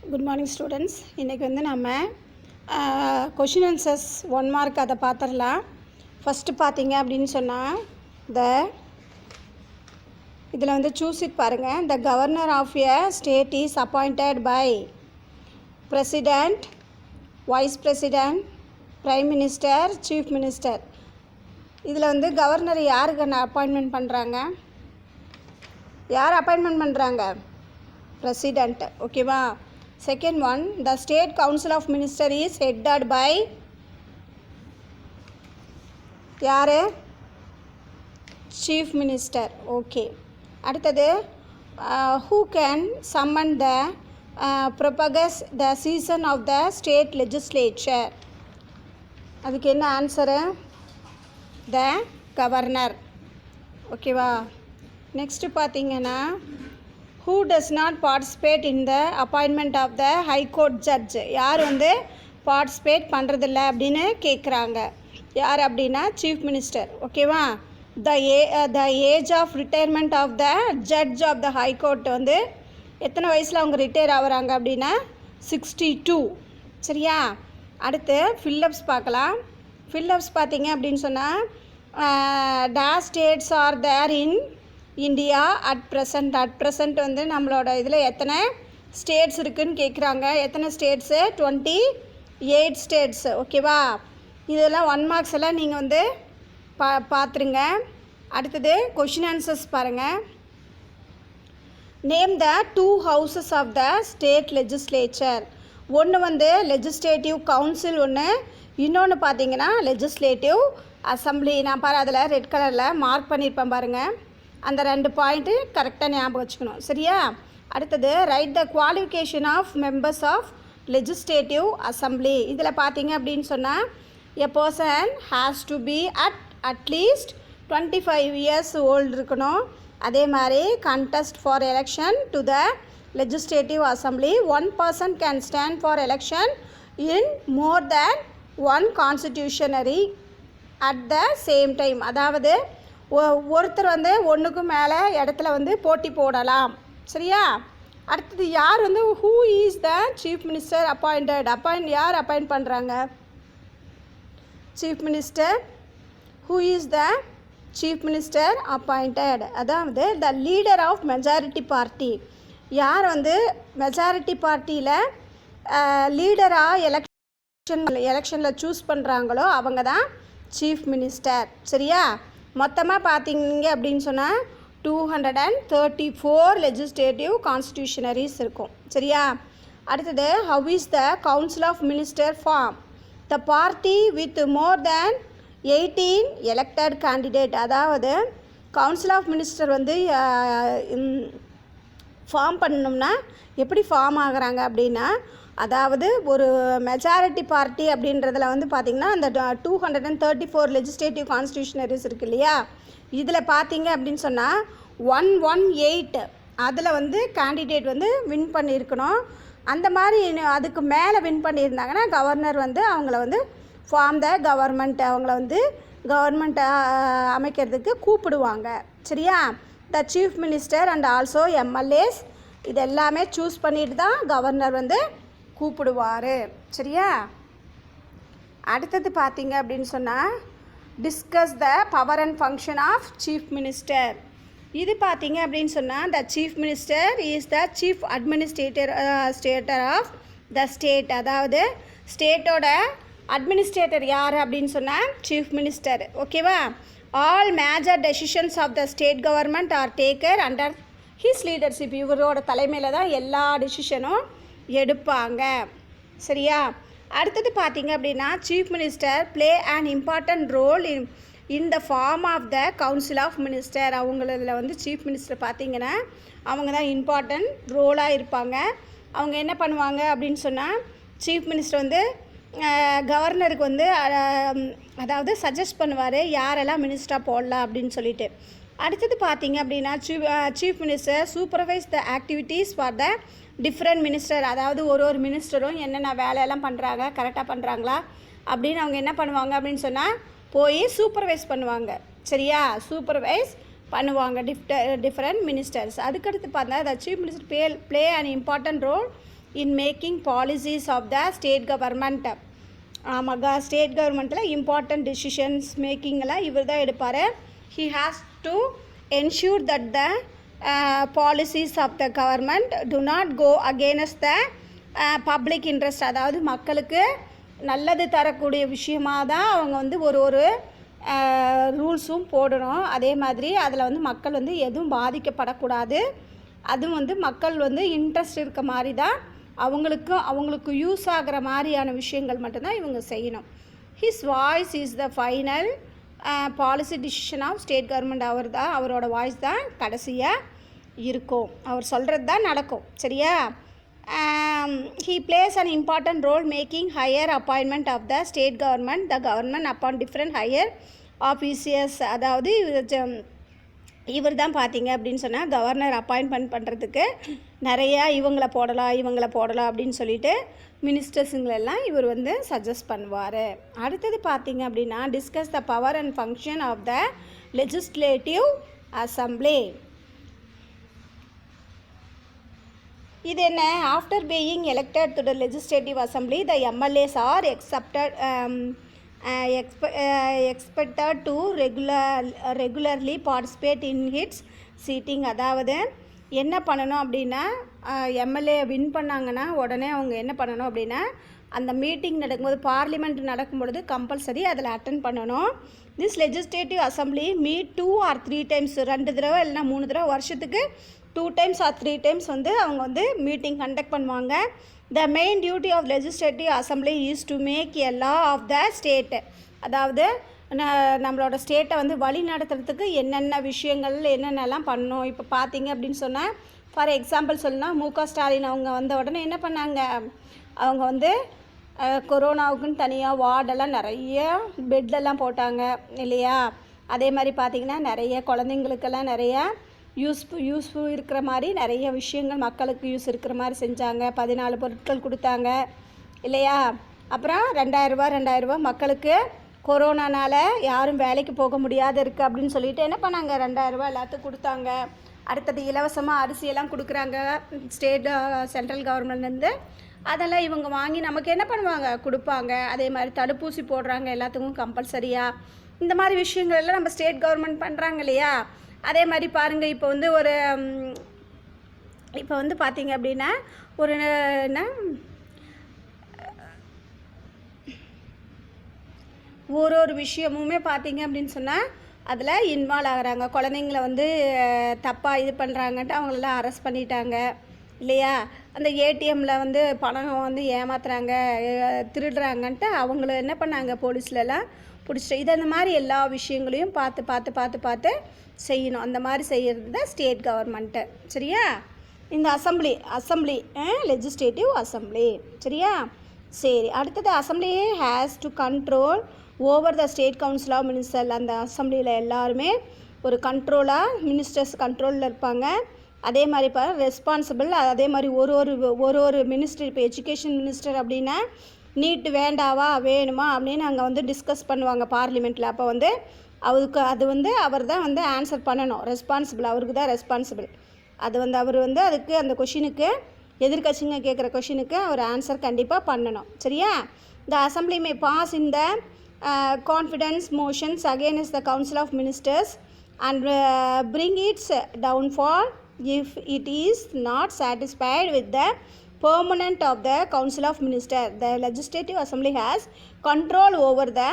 Good morning students. இன்னைக்கு வந்து நம்ம question answers 1 mark அதை பார்த்துடலாம். ஃபஸ்ட்டு பார்த்தீங்க அப்படின்னு சொன்னால் இதில் வந்து சூஸ் இட் பாருங்கள். The governor of a state is appointed by president, vice president, prime minister, chief minister. இதில் வந்து கவர்னர் யாருக்கு அப்பாயின்மெண்ட் பண்ணுறாங்க? யார் அப்பாயின்மெண்ட் பண்ணுறாங்க? president. ஓகேவா? Second one, the state council of minister is headed by யார்? chief minister. Okay. அடுத்தது who can summon the propagate the session of the state legislature? அதுக்கு என்ன ஆன்சரு? the governor. ஓகேவா? நெக்ஸ்ட்டு பார்த்தீங்கன்னா who does not participate in the appointment of the high court judge? யார் வந்து participate பண்ணுறதில்ல அப்படின்னு கேட்குறாங்க. யார் அப்படின்னா சீஃப் மினிஸ்டர். ஓகேவா? The age of retirement of the judge of the high court வந்து எத்தனை வயசில் அவங்க ரிட்டையர் ஆகிறாங்க அப்படின்னா 62. சரியா? அடுத்து ஃபில்லப்ஸ் பார்க்கலாம். ஃபில்லப்ஸ் பார்த்தீங்க அப்படின்னு சொன்னால் dash states are there in India at present வந்து நம்மளோட இதில் எத்தனை ஸ்டேட்ஸ் இருக்குதுன்னு கேட்குறாங்க. எத்தனை ஸ்டேட்ஸு? 28 ஸ்டேட்ஸ். ஓகேவா? இதெல்லாம் 1 marks எல்லாம் நீங்கள் வந்து பார்த்துருங்க. அடுத்தது கொஷின் ஆன்சர்ஸ் பாருங்கள். Name the 2 houses of the state legislature. ஒன்று வந்து லெஜிஸ்லேட்டிவ் கவுன்சில் ஒன்று, இன்னொன்று பார்த்தீங்கன்னா லெஜிஸ்லேட்டிவ் அசம்பிளி. நான் பாரு அதில் ரெட் கலரில் மார்க் பண்ணியிருப்பேன் பாருங்கள். அந்த 2 பாயிண்ட்டு கரெக்டாக ஞாபகம் வச்சுக்கணும். சரியா? அடுத்தது right the qualification of members of legislative assembly. இதில் பார்த்தீங்க அப்படின்னு சொன்னால் a person has to be அட்லீஸ்ட் 25 years ஓல்டு இருக்கணும். அதே மாதிரி contest for election to the legislative assembly. 1 person can stand for election in more than 1 constituency at the same time. அதாவது ஒருத்தர் வந்து ஒன்றுக்கும் மேலே இடத்துல வந்து போட்டி போடலாம். சரியா? அடுத்தது யார் வந்து who is the chief minister appointed? யார் அப்பாயிண்ட் பண்ணுறாங்க? Chief minister. Who is the chief minister appointed? அதாவது the leader of majority party. யார் வந்து மெஜாரிட்டி பார்ட்டியில் லீடராக எலெக்ஷனில் சூஸ் பண்ணுறாங்களோ அவங்க தான் சீஃப் மினிஸ்டர். சரியா? மொத்தமாக பார்த்தீங்க அப்படின்னு சொன்னால் 234 லெஜிஸ்லேட்டிவ் கான்ஸ்டியூஷனரிஸ் இருக்கும். சரியா? அடுத்தது how is the council of minister form? The party with more than 18 elected candidate. அதாவது கவுன்சில் ஆஃப் மினிஸ்டர் வந்து ஃபார்ம் பண்ணணும்னா எப்படி ஃபார்ம் ஆகுறாங்க அப்படின்னா, அதாவது ஒரு மெஜாரிட்டி பார்ட்டி அப்படின்றதில் வந்து பார்த்திங்கன்னா அந்த 234 லெஜிஸ்லேட்டிவ் கான்ஸ்டியூஷனரிஸ் இருக்குது இல்லையா? இதில் பார்த்தீங்க அப்படின்னு சொன்னால் 118 அதில் வந்து கேண்டிடேட் வந்து வின் பண்ணியிருக்கணும். அந்த மாதிரி அதுக்கு மேலே வின் பண்ணியிருந்தாங்கன்னா கவர்னர் வந்து அவங்கள வந்து ஃபார்ம் த கவர்மெண்ட், அவங்கள வந்து கவர்மெண்ட்டை அமைக்கிறதுக்கு கூப்பிடுவாங்க. சரியா? த chief minister and also MLAs இது எல்லாமே சூஸ் பண்ணிட்டு தான் கவர்னர் வந்து கூப்பிடுவார். சரியா? அடுத்தது பார்த்தீங்க அப்படின்னு சொன்னால் discuss the power and function of chief minister. இது பார்த்தீங்க அப்படின்னு சொன்னால் the chief minister is the chief administrator of the state. அதாவது ஸ்டேட்டோட அட்மினிஸ்ட்ரேட்டர் யார் அப்படின்னு சொன்னால் சீஃப் மினிஸ்டர். ஓகேவா? All major decisions of the state government are taken under his leadership. இவரோட தலைமையில் தான் எல்லா டெசிஷனும் எடுப்பாங்க. சரியா? அடுத்தது பார்த்தீங்க அப்படின்னா chief minister play an important role in the form of the council of minister. அவங்களதில் வந்து சீஃப் மினிஸ்டர் பார்த்திங்கன்னா அவங்க தான் இம்பார்ட்டன்ட் ரோலாக இருப்பாங்க. அவங்க என்ன பண்ணுவாங்க அப்படின்னு சொன்னால் சீஃப் மினிஸ்டர் வந்து கவர்னருக்கு வந்து அதாவது சஜஸ்ட் பண்ணுவார் யாரெல்லாம் மினிஸ்டராக போடலாம் அப்படின்னு சொல்லிட்டு. அடுத்தது பார்த்தீங்க அப்படின்னா chief minister supervise the activities for the different minister. அதாவது ஒரு மினிஸ்டரும் என்னென்ன வேலையெல்லாம் பண்ணுறாங்க, கரெக்டாக பண்ணுறாங்களா அப்படின்னு அவங்க என்ன பண்ணுவாங்க அப்படின்னு சொன்னால் போய் சூப்பர்வைஸ் பண்ணுவாங்க. சரியா? சூப்பர்வைஸ் பண்ணுவாங்க டிஃப்ரெண்ட் மினிஸ்டர்ஸ். அதுக்கடுத்து பார்த்தா the chief minister play an important role in making policies of the state government. ஆமாங்க, ஸ்டேட் கவர்மெண்ட்டில் இம்பார்ட்டண்ட் டெசிஷன்ஸ் மேக்கிங்கெல்லாம் இவர் தான் எடுப்பார். He has to ensure that the policies of the government to not go against the public interest. அதாவது மக்களுக்கு நல்லது தரக்கூடிய விஷயமாக தான் அவங்க வந்து ஒரு ரூல்ஸும் போடணும். அதே மாதிரி அதில் வந்து மக்கள் வந்து எதுவும் பாதிக்கப்படக்கூடாது. அதுவும் வந்து மக்கள் வந்து இன்ட்ரெஸ்ட் இருக்க மாதிரி தான் அவங்களுக்கு யூஸ் ஆகிற மாதிரியான விஷயங்கள் மட்டும்தான் இவங்க செய்யணும். His voice is the final policy decision of state government. அவரோட வாய்ஸ் தான் கடைசியாக இருக்கும். அவர் சொல்கிறது தான் நடக்கும். சரியா? he plays an important role making higher appointment of the state government. The government upon different higher officers. அதாவது இவர் தான் பார்த்தீங்க அப்படின்னு சொன்னால் கவர்னர் அப்பாயின்மெண்ட் பண்ணுறதுக்கு நிறையா இவங்களை போடலாம் அப்படின்னு சொல்லிட்டு மினிஸ்டர்ஸுங்களெல்லாம் இவர் வந்து சஜஸ்ட் பண்ணுவார். அடுத்தது பார்த்தீங்க அப்படின்னா discuss the power and function of the legislative assembly. இது என்ன? After being elected to the legislative assembly the MLAs are expected to regularly participate in its seating. அதாவது என்ன பண்ணணும் அப்படின்னா எம்எல்ஏ வின் பண்ணாங்கன்னா உடனே அவங்க என்ன பண்ணணும் அப்படின்னா அந்த மீட்டிங் நடக்கும்போது பார்லிமெண்ட் நடக்கும்பொழுது கம்பல்சரி அதில் அட்டன் பண்ணணும். This legislative assembly meet 2 or 3 times, 2 தடவை இல்லைனா 3 தடவை, வருஷத்துக்கு 2 times or 3 times வந்து அவங்க வந்து மீட்டிங் கண்டக்ட் பண்ணுவாங்க. The main duty of legislative assembly is to make a law of the state. அதாவது நம்மளோட ஸ்டேட்டை வந்து வழி நடத்துறதுக்கு என்னென்ன விஷயங்கள் என்னென்னலாம் பண்ணணும். இப்போ பார்த்தீங்க அப்படின்னு சொன்னால் ஃபார் எக்ஸாம்பிள் சொல்லணும்னா மு.க. ஸ்டாலின் அவங்க வந்த உடனே என்ன பண்ணாங்க, அவங்க வந்து கொரோனாவுக்குன்னு தனியாக வார்டெல்லாம் நிறைய பெட்லெல்லாம் போட்டாங்க இல்லையா? அதே மாதிரி பார்த்திங்கன்னா நிறைய குழந்தைங்களுக்கெல்லாம் நிறையா யூஸ்ஃபுல் இருக்கிற மாதிரி நிறைய விஷயங்கள் மக்களுக்கு யூஸ் இருக்கிற மாதிரி செஞ்சாங்க. 14 பொருட்கள் கொடுத்தாங்க இல்லையா? அப்புறம் 2000 ரூபா மக்களுக்கு கொரோனானால் யாரும் வேலைக்கு போக முடியாத இருக்குது அப்படின்னு சொல்லிட்டு என்ன பண்ணாங்க, 2000 ரூபா எல்லாத்துக்கும் கொடுத்தாங்க. அடுத்தது இலவசமாக அரிசியெல்லாம் கொடுக்குறாங்க சென்ட்ரல் கவர்மெண்ட்லேருந்து. அதெல்லாம் இவங்க வாங்கி நமக்கு என்ன பண்ணுவாங்க, கொடுப்பாங்க. அதே மாதிரி தடுப்பூசி போடுறாங்க எல்லாத்துக்கும் கம்பல்சரியாக. இந்த மாதிரி விஷயங்கள் எல்லாம் நம்ம ஸ்டேட் கவர்மெண்ட் பண்ணுறாங்க இல்லையா? அதே மாதிரி பாருங்கள், இப்போ வந்து பார்த்தீங்க அப்படின்னா ஒரு விஷயமுமே பார்த்தீங்க அப்படின்னு சொன்னால் அதில் இன்வால்வ் ஆகிறாங்க. குழந்தைங்கள வந்து தப்பாக இது பண்ணுறாங்கன்ட்டு அவங்களெல்லாம் அரெஸ்ட் பண்ணிட்டாங்க இல்லையா? அந்த ஏடிஎம்மில் வந்து பணம் வந்து ஏமாத்துறாங்க, திருடுறாங்கன்ட்டு அவங்கள என்ன பண்ணாங்க, போலீஸ்லலாம் பிடிச்சிட்டு. இது அந்த மாதிரி எல்லா விஷயங்களையும் பார்த்து செய்யணும். அந்த மாதிரி செய்கிறது தான் ஸ்டேட் கவர்மெண்ட்டு. சரியா? இந்த அசம்பிளி லெஜிஸ்லேட்டிவ் அசம்பிளி. சரியா? சரி, அடுத்தது assembly has to control over the state council of minister. அந்த அசம்பிளியில் எல்லாருமே ஒரு கண்ட்ரோலாக மினிஸ்டர்ஸ் கண்ட்ரோலில் இருப்பாங்க. அதே மாதிரி ரெஸ்பான்சிபிள். அதே மாதிரி ஒரு மினிஸ்டர், இப்போ எஜுகேஷன் மினிஸ்டர் அப்படின்னா நீட்டு வேணுமா அப்படின்னு அங்கே வந்து டிஸ்கஸ் பண்ணுவாங்க பார்லிமெண்ட்டில். அப்போ வந்து அது அவர் தான் வந்து ஆன்சர் பண்ணணும். ரெஸ்பான்சிபிள், அவருக்கு தான் ரெஸ்பான்சிபிள். அவர் வந்து அதுக்கு அந்த கொஷினுக்கு எதிர்கட்சிங்க கேட்குற கொஷினுக்கு அவர் ஆன்சர் கண்டிப்பாக பண்ணணும். சரியா? The assembly may pass in the confidence motions against the council of ministers and bring its downfall if it is not satisfied with the permanent of the council of minister. The legislative assembly has control over the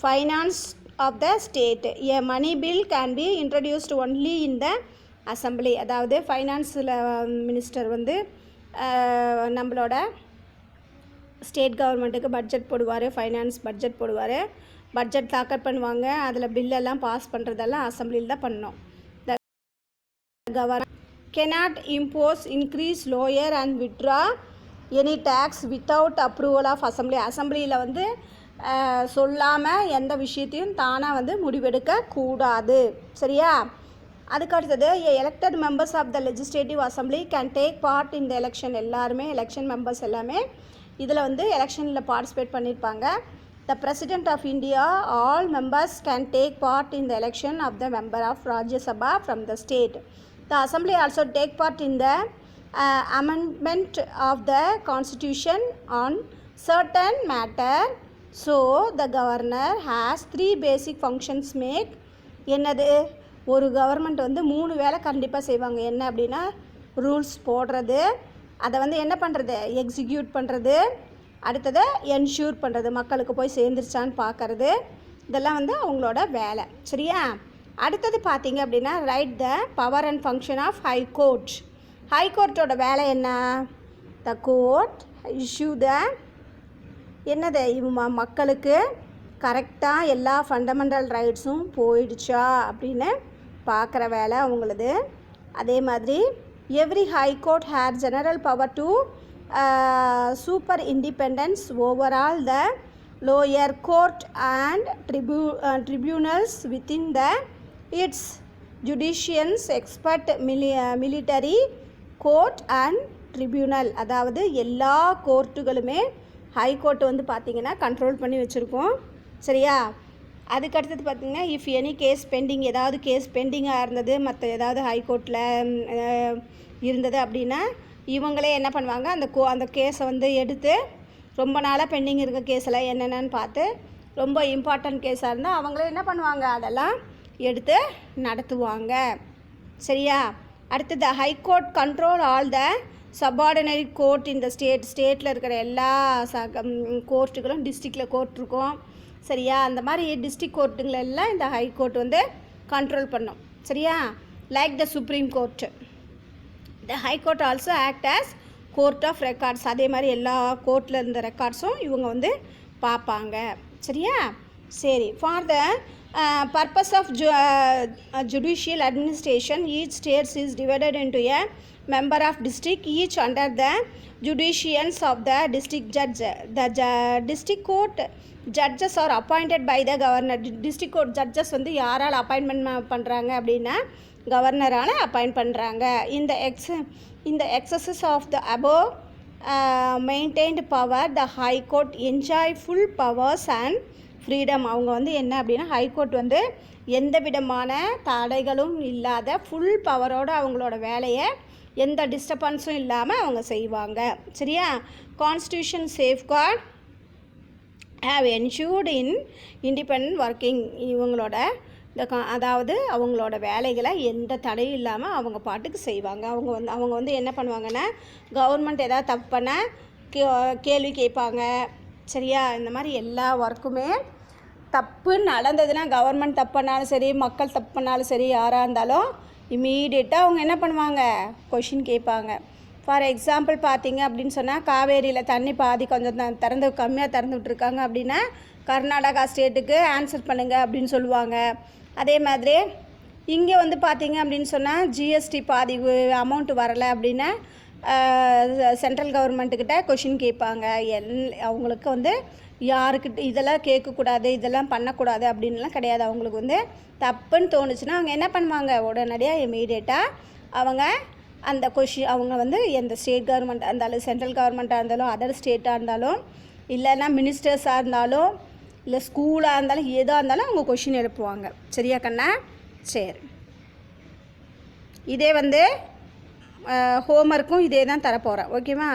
finance of the state. A money bill can be introduced only in the assembly. அதாவது ஃபைனான்ஸில் minister வந்து நம்மளோட state கவர்மெண்ட்டுக்கு budget போடுவார், finance budget போடுவார், budget தாக்கல் பண்ணுவாங்க. அதில் பில்லெல்லாம் pass பண்ணுறதெல்லாம் அசம்பிளியில் தான் பண்ணணும். Government cannot impose, increase, lower and withdraw any tax without approval of assembly. அசம்பிளியில் வந்து சொல்லாமல் எந்த விஷயத்தையும் தானாக வந்து முடிவெடுக்க கூடாது. சரியா? அதுக்கு அடுத்தது elected members of the legislative assembly can take part in the election. எல்லாருமே எலெக்ஷன் மெம்பர்ஸ் எல்லாமே இதில் வந்து எலெக்ஷனில் பார்ட்டிசிபேட் பண்ணியிருப்பாங்க. The President of India, all members can take part in the election of the member of Rajya Sabha from the state. The Assembly also take part in the amendment of the constitution on certain matter. So the governor has 3 basic functions make. என்னது ஒரு government வந்து 3 வேலை கண்டிப்பாக செய்வாங்க. என்ன அப்படின்னா rules போடுறது, அதை வந்து என்ன பண்ணுறது எக்ஸிக்யூட் பண்ணுறது, அடுத்தது என்ஷூர் பண்ணுறது மக்களுக்கு போய் சேர்ந்துருச்சான்னு பார்க்கறது, இதெல்லாம் வந்து அவங்களோட வேலை. சரியா? அடுத்தது பார்த்தீங்க அப்படின்னா right the power and function of high court. High கோர்ட்டோட வேலை என்ன? த கோர்ட் இஷ்யூ த என்னது மக்களுக்கு கரெக்டாக எல்லா ஃபண்டமெண்டல் ரைட்ஸும் போயிடுச்சா அப்படின்னு பார்க்குற வேலை அவங்களது. அதே மாதிரி every high court hair general power to super independence overall the lower court and tribunals within the its judicians expert military court and tribunal. அதாவது எல்லா கோர்ட்டுகளுமே ஹை கோர்ட் வந்து பார்த்திங்கன்னா கண்ட்ரோல் பண்ணி வச்சுருக்கோம். சரியா? அதுக்கடுத்தது பார்த்திங்கன்னா இஃப் எனி கேஸ் பெண்டிங், ஏதாவது கேஸ் பெண்டிங்காக இருந்தது மற்ற ஏதாவது ஹை கோர்ட்டில் இருந்தது அப்படின்னா இவங்களே என்ன பண்ணுவாங்க, அந்த கேஸை வந்து எடுத்து ரொம்ப நாளாக பெண்டிங் இருக்க கேஸெல்லாம் என்னென்னு பார்த்து ரொம்ப இம்பார்ட்டண்ட் கேஸாக இருந்தால் அவங்களே என்ன பண்ணுவாங்க, அதெல்லாம் எடுத்து நடத்துவாங்க. சரியா? அடுத்தது high court control all the subordinate court இந்த ஸ்டேட்டில் இருக்கிற எல்லா கோர்ட்டுகளும், டிஸ்ட்ரிக்டில் கோர்ட் இருக்கும். சரியா? அந்த மாதிரி டிஸ்ட்ரிக்ட் கோர்ட்டுங்களெல்லாம் இந்த ஹை கோர்ட் வந்து கண்ட்ரோல் பண்ணும். சரியா? Like the supreme court. The high court also act as court of records. அதே மாதிரி எல்லா கோர்ட்டில் இருந்த ரெக்கார்ட்ஸும் இவங்க வந்து பார்ப்பாங்க. சரியா? சரி. For the purpose of judicial administration each states is divided into a member of district each under the jurisdictions of the district judge. The district court judges are appointed by the governor. district court judges வந்து யாரால் appointment பண்ணுறாங்க அப்படின்னா கவர்னரால் appoint பண்ணுறாங்க. இந்த excesses of the above maintained power the high court enjoy full powers and freedom. அவங்க வந்து என்ன அப்படின்னா ஹை கோர்ட் வந்து எந்த விதமான தடைகளும் இல்லாத ஃபுல் பவரோடு அவங்களோட வேலையை எந்த டிஸ்டர்பன்ஸும் இல்லாமல் அவங்க செய்வாங்க. சரியா? Constitution safeguard have ensured in independent working. இவங்களோட அதாவது அவங்களோட வேலைகளை எந்த தடையும் இல்லாமல் அவங்க பாட்டுக்கு செய்வாங்க. அவங்க வந்து என்ன பண்ணுவாங்கன்னா கவர்மெண்ட் ஏதாவது தப்பு பண்ண கேள்வி கேட்பாங்க. சரியா? இந்த மாதிரி எல்லா ஒர்க்குமே தப்பு நடந்ததுன்னா கவர்மெண்ட் தப்பு பண்ணாலும் சரி, மக்கள் தப்பு பண்ணாலும் சரி, யாராக இருந்தாலும் இமீடியட்டாக அவங்க என்ன பண்ணுவாங்க, கொஷின் கேட்பாங்க. ஃபார் எக்ஸாம்பிள் பார்த்தீங்க அப்படின்னு சொன்னால் காவேரியில் தண்ணி பாதி கொஞ்சம் கம்மியாக திறந்து விட்ருக்காங்க அப்படின்னா கர்நாடகா ஸ்டேட்டுக்கு ஆன்சர் பண்ணுங்கள் அப்படின்னு சொல்லுவாங்க. அதே மாதிரி இங்கே வந்து பார்த்தீங்க அப்படின்னு சொன்னால் ஜிஎஸ்டி பாதி அமௌண்ட்டு வரலை அப்படின்னா சென்ட்ரல் கவர்மெண்ட்டுக்கிட்ட கொஷின் கேட்பாங்க. அவங்களுக்கு வந்து யாருக்கிட்ட இதெல்லாம் கேட்கக்கூடாது, இதெல்லாம் பண்ணக்கூடாது அப்படின்லாம் கிடையாது. அவங்களுக்கு வந்து தப்புன்னு தோணுச்சுன்னா அவங்க என்ன பண்ணுவாங்க, உடனடியாக இமீடியட்டாக அவங்க அந்த அவங்க வந்து எந்த ஸ்டேட் கவர்மெண்ட்டாக இருந்தாலும், சென்ட்ரல் கவர்மெண்ட்டாக இருந்தாலும், அதர் ஸ்டேட்டாக இருந்தாலும், இல்லைன்னா மினிஸ்டர்ஸாக இருந்தாலும், இல்லை ஸ்கூலாக இருந்தாலும், எதாக இருந்தாலும் அவங்க கொஷின் எழுப்புவாங்க. சரியா கண்ணா? சரி. இதே வந்து ஹோம்ஒர்க்கும் இதே தான் தரப்போகிறேன். ஓகேவா?